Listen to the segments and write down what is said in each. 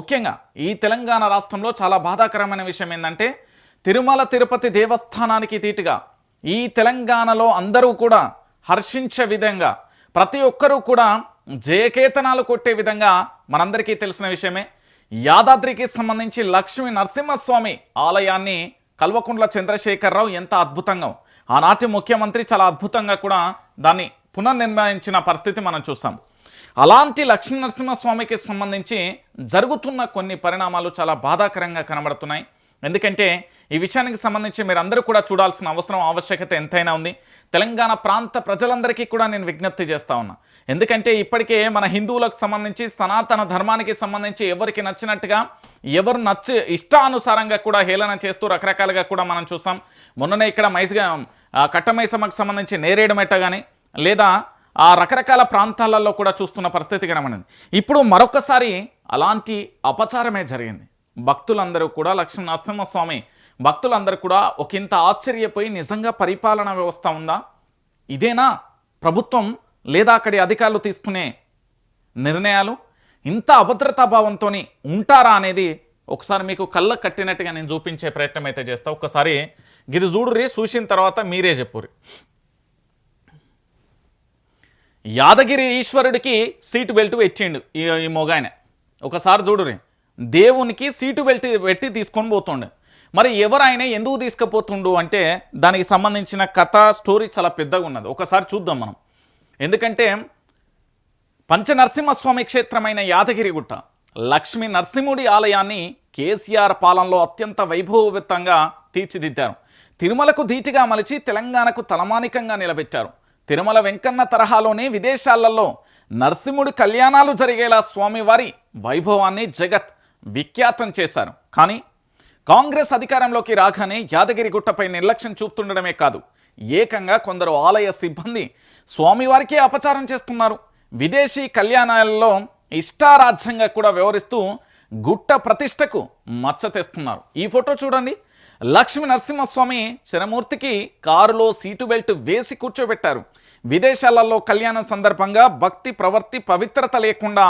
ముఖ్యంగా ఈ తెలంగాణ రాష్ట్రంలో చాలా బాధాకరమైన విషయం ఏంటంటే తిరుమల తిరుపతి దేవస్థానానికి ధీటుగా ఈ తెలంగాణలో అందరూ కూడా హర్షించే విధంగా ప్రతి ఒక్కరూ కూడా జయకేతనాలు కొట్టే విధంగా మనందరికీ తెలిసిన విషయమే యాదాద్రికి సంబంధించి లక్ష్మీ నరసింహస్వామి ఆలయాన్ని కల్వకుంట్ల చంద్రశేఖరరావు ఎంత అద్భుతంగా ఆనాటి ముఖ్యమంత్రి చాలా అద్భుతంగా కూడా దాన్ని పునర్నిర్మించిన పరిస్థితి మనం చూసాం. అలాంటి లక్ష్మీ నరసింహస్వామికి సంబంధించి జరుగుతున్న కొన్ని పరిణామాలు చాలా బాధాకరంగా కనబడుతున్నాయి. ఎందుకంటే ఈ విషయానికి సంబంధించి మీరందరూ కూడా చూడాల్సిన ఆవశ్యకత ఎంతైనా ఉంది. తెలంగాణ ప్రాంత ప్రజలందరికీ కూడా నేను విజ్ఞప్తి చేస్తా ఉన్నా. ఎందుకంటే ఇప్పటికే మన హిందువులకు సంబంధించి సనాతన ధర్మానికి సంబంధించి ఎవరికి నచ్చినట్టుగా ఎవరు ఇష్టానుసారంగా కూడా హేళన చేస్తూ రకరకాలుగా కూడా మనం చూసాం. మొన్ననే ఇక్కడ కట్టమైసమ్మకు సంబంధించి నేరేడుమెట్ట కానీ లేదా ఆ రకరకాల ప్రాంతాలలో కూడా చూస్తున్న పరిస్థితి కనబడింది. ఇప్పుడు మరొకసారి అలాంటి అపచారమే జరిగింది. భక్తులందరూ కూడా లక్ష్మీ నరసింహస్వామి భక్తులందరూ కూడా ఒకంత ఆశ్చర్యపోయి నిజంగా పరిపాలనా వ్యవస్థ ఉందా, ఇదేనా ప్రభుత్వం లేదా అక్కడి అధికారులు తీసుకునే నిర్ణయాలు, ఇంత అభద్రతాభావంతో ఉంటారా అనేది ఒకసారి మీకు కళ్ళ కట్టినట్టుగా నేను చూపించే ప్రయత్నం అయితే చేస్తా. ఒక్కసారి గిది చూడుర్రి, చూసిన తర్వాత మీరే చెప్పుర్రి. యాదగిరి ఈశ్వరుడికి సీటు బెల్ట్ పెట్టిండు ఈ మొగాయన. ఒకసారి చూడుర్రి, దేవునికి సీటు బెల్ట్ పెట్టి తీసుకొని పోతుండే. మరి ఎవరైనా ఎందుకు తీసుకుపోతుండు అంటే దానికి సంబంధించిన కథ స్టోరీ చాలా పెద్దగా ఉన్నది. ఒకసారి చూద్దాం మనం. ఎందుకంటే పంచనరసింహస్వామి క్షేత్రమైన యాదగిరిగుట్ట లక్ష్మీ నరసింహుడి ఆలయాన్ని కేసీఆర్ పాలనలో అత్యంత వైభవోపేతంగా తీర్చిదిద్దారు. తిరుమలకు ధీటుగా మలిచి తెలంగాణకు తలమానికంగా నిలబెట్టారు. తిరుమల వెంకన్న తరహాలోనే విదేశాలలో నరసింహుడి కళ్యాణాలు జరిగేలా స్వామివారి వైభవాన్ని జగత్ విఖ్యాతం చేశారు. కానీ కాంగ్రెస్ అధికారంలోకి రాగానే యాదగిరిగుట్టపై నిర్లక్ష్యం చూపుతుండడమే కాదు, ఏకంగా కొందరు ఆలయ సిబ్బంది స్వామివారికి అపచారం చేస్తున్నారు. విదేశీ కళ్యాణాలలో ఇష్టారాజ్యంగా కూడా వ్యవహరిస్తూ గుట్ట ప్రతిష్టకు మచ్చ తెస్తున్నారు. ఈ ఫోటో చూడండి. లక్ష్మీ నరసింహస్వామి శరమూర్తికి కారులో సీటు బెల్ట్ వేసి కూర్చోబెట్టారు. విదేశాలలో కళ్యాణం సందర్భంగా భక్తి ప్రవర్తి పవిత్రత లేకుండా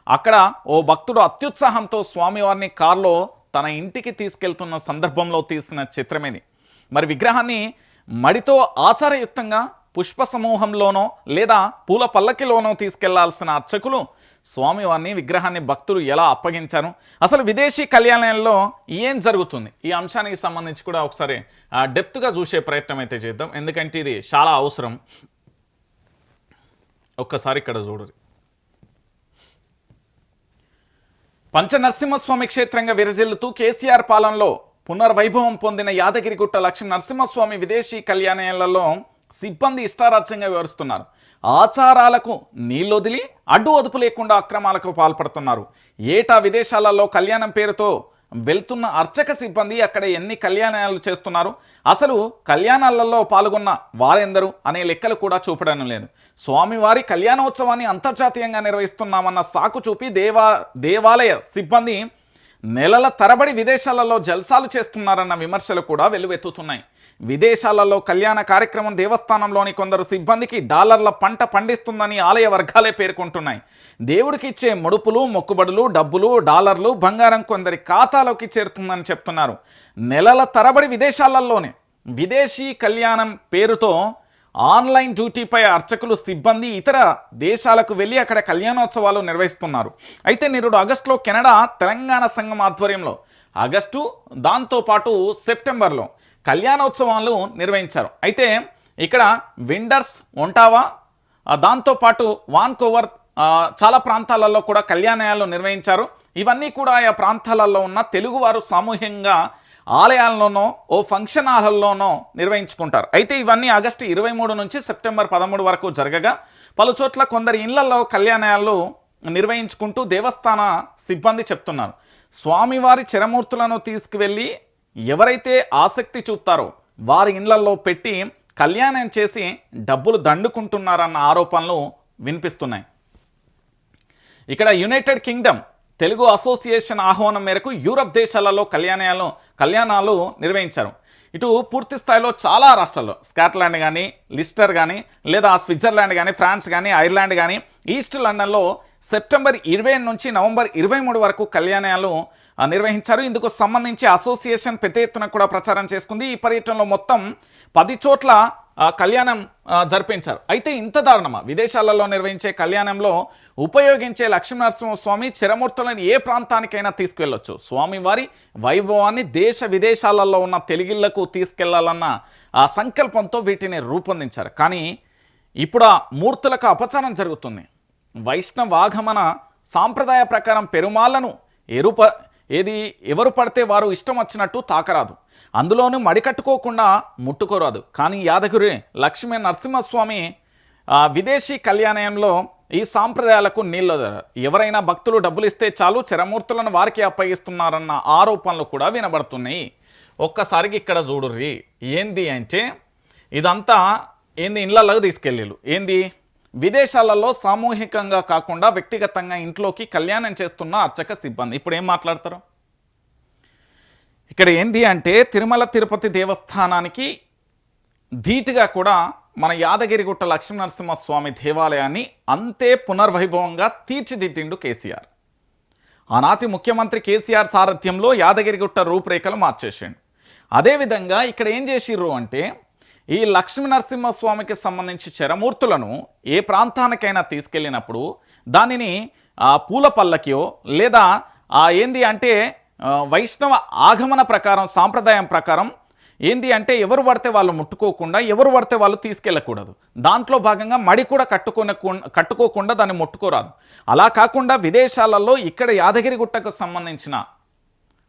అక్కడ ఓ భక్తుడు అత్యుత్సాహంతో స్వామివారిని కారులో తన ఇంటికి తీసుకెళ్తున్న సందర్భంలో తీసిన చిత్రమేది. మరి విగ్రహాన్ని మడితో ఆచారయుక్తంగా పుష్ప సమూహంలోనో లేదా పూల పల్లకిలోనో తీసుకెళ్లాల్సిన అర్చకులు స్వామివారిని విగ్రహాన్ని భక్తులు ఎలా అప్పగించారు, అసలు విదేశీ కళ్యాణాలలో ఏం జరుగుతుంది, ఈ అంశానికి సంబంధించి కూడా ఒకసారి డెప్త్గా చూసే ప్రయత్నం అయితే చేద్దాం. ఎందుకంటే ఇది చాలా అవసరం. ఒక్కసారి ఇక్కడ చూడరు. పంచనరసింహస్వామి క్షేత్రంగా విరజిల్లుతూ కేసీఆర్ పాలనలో పునర్వైభవం పొందిన యాదగిరిగుట్ట లక్ష్మీ నరసింహస్వామి విదేశీ కళ్యాణాలలో సిబ్బంది ఇష్టారాజ్యంగా వ్యవహరిస్తున్నారు. ఆచారాలకు నీళ్ళొదిలి అడ్డు అదుపు లేకుండా అక్రమాలకు పాల్పడుతున్నారు. ఏటా విదేశాలలో కళ్యాణం పేరుతో వెళ్తున్న అర్చక సిబ్బంది అక్కడ ఎన్ని కళ్యాణాలు చేస్తున్నారు, అసలు కళ్యాణాలలో పాల్గొన్న వారెందరూ అనే లెక్కలు కూడా చూపడం లేదు. స్వామివారి కళ్యాణోత్సవాన్ని అంతర్జాతీయంగా నిర్వహిస్తున్నామన్న సాకు చూపి దేవాలయ సిబ్బంది నెలల తరబడి విదేశాలలో జల్సాలు చేస్తున్నారన్న విమర్శలు కూడా వెల్లువెత్తుతున్నాయి. విదేశాలలో కళ్యాణ కార్యక్రమం దేవస్థానంలోని కొందరు సిబ్బందికి డాలర్ల పంట పండిస్తుందని ఆలయ వర్గాలే పేర్కొంటున్నాయి. దేవుడికి ఇచ్చే ముడుపులు, మొక్కుబడులు, డబ్బులు, డాలర్లు, బంగారం కొందరి ఖాతాలోకి చేరుతుందని చెప్తున్నారు. నెలల తరబడి విదేశాలలోనే విదేశీ కళ్యాణం పేరుతో ఆన్లైన్ డ్యూటీపై అర్చకులు సిబ్బంది ఇతర దేశాలకు వెళ్ళి అక్కడ కళ్యాణోత్సవాలు నిర్వహిస్తున్నారు. అయితే నేడు ఆగస్టులో కెనడా తెలంగాణ సంఘం ఆధ్వర్యంలో ఆగస్టు దాంతోపాటు సెప్టెంబర్లో కళ్యాణోత్సవాలు నిర్వహించారు. అయితే ఇక్కడ విండర్స్, ఒంటావా, దాంతోపాటు వాన్కోవర్ చాలా ప్రాంతాలలో కూడా కళ్యాణాలు నిర్వహించారు. ఇవన్నీ కూడా ఆయా ప్రాంతాలలో ఉన్న తెలుగువారు సామూహికంగా ఆలయాల్లోనో ఓ ఫంక్షన్ హాల్లోనో నిర్వహించుకుంటారు. అయితే ఇవన్నీ ఆగస్టు 23 నుంచి సెప్టెంబర్ 13 వరకు జరగగా పలు చోట్ల కొందరి ఇళ్లలో కళ్యాణాలు నిర్వహించుకుంటూ దేవస్థాన సిబ్బంది చెప్తున్నారు. స్వామివారి చిరమూర్తులను తీసుకువెళ్ళి ఎవరైతే ఆసక్తి చూపుతారో వారి ఇళ్లలో పెట్టి కళ్యాణం చేసి డబ్బులు దండుకుంటున్నారన్న ఆరోపణలు వినిపిస్తున్నాయి. ఇక్కడ యునైటెడ్ కింగ్డమ్ తెలుగు అసోసియేషన్ ఆహ్వానం మేరకు యూరప్ దేశాలలో కళ్యాణాలు నిర్వహించారు. ఇటు పూర్తి స్థాయిలో చాలా రాష్ట్రాల్లో స్కాట్లాండ్ కానీ, లిస్టర్ కానీ, లేదా స్విట్జర్లాండ్ కానీ, ఫ్రాన్స్ కానీ, ఐర్లాండ్ కానీ, ఈస్ట్ లండన్లో సెప్టెంబర్ 20 నుంచి నవంబర్ 23 వరకు కళ్యాణాలు నిర్వహించారు. ఇందుకు సంబంధించి అసోసియేషన్ పెద్ద ఎత్తున కూడా ప్రచారం చేసుకుంది. ఈ పర్యటనలో మొత్తం 10 చోట్ల కళ్యాణం జరిపించారు. అయితే ఇంత దారుణమా? విదేశాలలో నిర్వహించే కళ్యాణంలో ఉపయోగించే లక్ష్మీనరసింహస్వామి చిరమూర్తులను ఏ ప్రాంతానికైనా తీసుకువెళ్ళొచ్చు. స్వామివారి వైభవాన్ని దేశ విదేశాలలో ఉన్న తెలుగిళ్లకు తీసుకెళ్లాలన్న ఆ సంకల్పంతో వీటిని రూపొందించారు. కానీ ఇప్పుడు ఆ మూర్తులకు అపచారం జరుగుతుంది. వైష్ణవాగమన సాంప్రదాయ ప్రకారం పెరుమాళ్లను ఎవరు పడితే వారు ఇష్టం వచ్చినట్టు తాకరాదు, అందులోనూ మడికట్టుకోకుండా ముట్టుకోరాదు. కానీ యాదగిరి లక్ష్మీ నరసింహస్వామి విదేశీ కళ్యాణంలో ఈ సాంప్రదాయాలకు నీళ్ళు ఎవరైనా భక్తులు డబ్బులు ఇస్తే చాలు చిరమూర్తులను వారికి అప్పగిస్తున్నారన్న ఆరోపణలు కూడా వినబడుతున్నాయి. ఒక్కసారికి ఇక్కడ చూడుర్రి, ఏంది అంటే ఇదంతా ఏంది ఇళ్లలోకి తీసుకెళ్ళిళ్ళు. ఏంది విదేశాలలో సామూహికంగా కాకుండా వ్యక్తిగతంగా ఇంట్లోకి కళ్యాణం చేస్తున్న అర్చక సిబ్బంది. ఇప్పుడు ఏం మాట్లాడతారు? ఇక్కడ ఏంది అంటే తిరుమల తిరుపతి దేవస్థానానికి ధీటుగా కూడా మన యాదగిరిగుట్ట లక్ష్మీనరసింహస్వామి దేవాలయాన్ని అంతే పునర్వైభవంగా తీర్చిదిద్దిండు కేసీఆర్. ఆనాటి ముఖ్యమంత్రి కేసీఆర్ సారథ్యంలో యాదగిరిగుట్ట రూపురేఖలు మార్చేసిండు. అదేవిధంగా ఇక్కడ ఏం చేసిర్రు అంటే ఈ లక్ష్మీనరసింహస్వామికి సంబంధించి చరమూర్తులను ఏ ప్రాంతానికైనా తీసుకెళ్ళినప్పుడు దానిని పూల పల్లకియో లేదా ఏంది అంటే వైష్ణవ ఆగమన ప్రకారం సాంప్రదాయం ప్రకారం ఏంది అంటే ఎవరు పడితే వాళ్ళు ముట్టుకోకుండా ఎవరు పడితే వాళ్ళు తీసుకెళ్ళకూడదు. దాంట్లో భాగంగా మడి కూడా కట్టుకోకుండా దాన్ని ముట్టుకోరాదు. అలా కాకుండా విదేశాలలో ఇక్కడ యాదగిరిగుట్టకు సంబంధించిన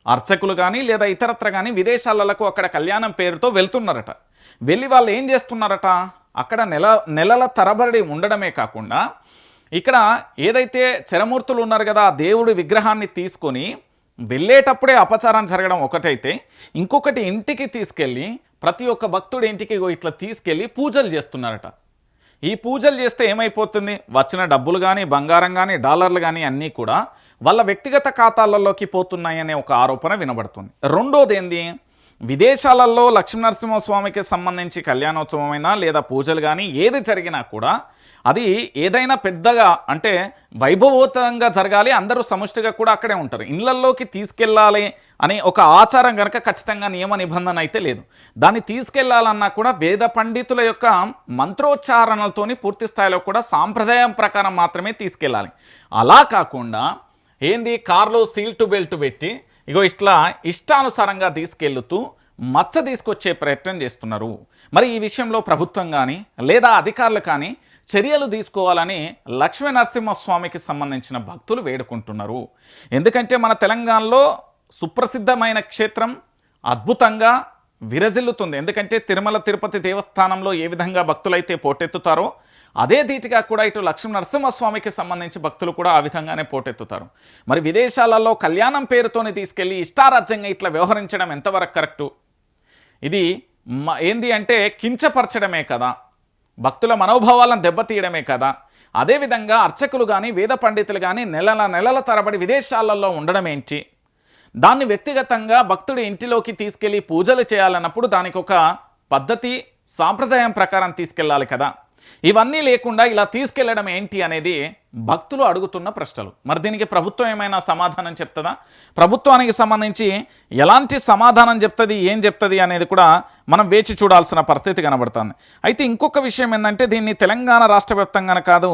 అర్చకులు కానీ లేదా ఇతరత్ర కానీ విదేశాలకు అక్కడ కళ్యాణం పేరుతో వెళ్తున్నారట. వెళ్ళి వాళ్ళు ఏం చేస్తున్నారట, అక్కడ నెలల తరబడి ఉండడమే కాకుండా ఇక్కడ ఏదైతే చరమూర్తులు ఉన్నారు కదా ఆ దేవుడి విగ్రహాన్ని తీసుకొని వెళ్ళేటప్పుడే అపచారం జరగడం ఒకటైతే, ఇంకొకటి ఇంటికి తీసుకెళ్ళి ప్రతి ఒక్క భక్తుడి ఇంటికి ఇట్లా తీసుకెళ్ళి పూజలు చేస్తున్నారట. ఈ పూజలు చేస్తే ఏమైపోతుంది, వచ్చిన డబ్బులు కానీ బంగారం కానీ డాలర్లు కానీ అన్నీ కూడా వాళ్ళ వ్యక్తిగత ఖాతాలలోకి పోతున్నాయనే ఒక ఆరోపణ వినబడుతుంది. రెండోది ఏంది, విదేశాలలో లక్ష్మీనరసింహస్వామికి సంబంధించి కళ్యాణోత్సవమైనా లేదా పూజలు కానీ ఏది జరిగినా కూడా అది ఏదైనా పెద్దగా అంటే వైభవోతంగా జరగాలి, అందరూ సముష్టిగా కూడా అక్కడే ఉంటారు. ఇళ్లల్లోకి తీసుకెళ్ళాలి అనే ఒక ఆచారం కనుక ఖచ్చితంగా నియమ నిబంధన అయితే లేదు. దాన్ని తీసుకెళ్లాలన్నా కూడా వేద పండితుల యొక్క మంత్రోచ్చారణలతోని పూర్తి స్థాయిలో కూడా సాంప్రదాయం ప్రకారం మాత్రమే తీసుకెళ్ళాలి. అలా కాకుండా ఏంది కార్లో సీల్ టు బెల్ట్ పెట్టి ఇగో ఇట్లా ఇష్టానుసారంగా తీసుకెళ్తూ మచ్చ తీసుకొచ్చే ప్రయత్నం చేస్తున్నారు. మరి ఈ విషయంలో ప్రభుత్వం కానీ లేదా అధికారులు కానీ చర్యలు తీసుకోవాలని లక్ష్మీనరసింహస్వామికి సంబంధించిన భక్తులు వేడుకుంటున్నారు. ఎందుకంటే మన తెలంగాణలో సుప్రసిద్ధమైన క్షేత్రం అద్భుతంగా విరజిల్లుతుంది. ఎందుకంటే తిరుమల తిరుపతి దేవస్థానంలో ఏ విధంగా భక్తులైతే పోటెత్తుతారో అదే ధీటుగా కూడా ఇటు లక్ష్మీనరసింహస్వామికి సంబంధించి భక్తులు కూడా ఆ విధంగానే పోటెత్తుతారు. మరి విదేశాలలో కళ్యాణం పేరుతోనే తీసుకెళ్ళి ఇష్టారాజ్యంగా ఇట్లా వ్యవహరించడం ఎంతవరకు కరెక్టు? ఇది ఏంది అంటే కించపరచడమే కదా, భక్తుల మనోభావాలను దెబ్బతీయడమే కదా. అదేవిధంగా అర్చకులు కానీ వేద పండితులు కానీ నెలల తరబడి విదేశాలలో ఉండడం ఏంటి? దాన్ని వ్యక్తిగతంగా భక్తుడి ఇంటిలోకి తీసుకెళ్ళి పూజలు చేయాలన్నప్పుడు దానికి ఒక పద్ధతి సాంప్రదాయం ప్రకారం తీసుకెళ్ళాలి కదా. ఇవన్నీ లేకుండా ఇలా తీసుకెళ్లడం ఏంటి అనేది భక్తులు అడుగుతున్న ప్రశ్నలు. మరి దీనికి ప్రభుత్వం ఏమైనా సమాధానం చెప్తుందా? ప్రభుత్వానికి సంబంధించి ఎలాంటి సమాధానం చెప్తుంది, ఏం చెప్తుంది అనేది కూడా మనం వేచి చూడాల్సిన పరిస్థితి కనబడుతుంది. అయితే ఇంకొక విషయం ఏంటంటే దీన్ని తెలంగాణ రాష్ట్ర వ్యాప్తంగానే కాదు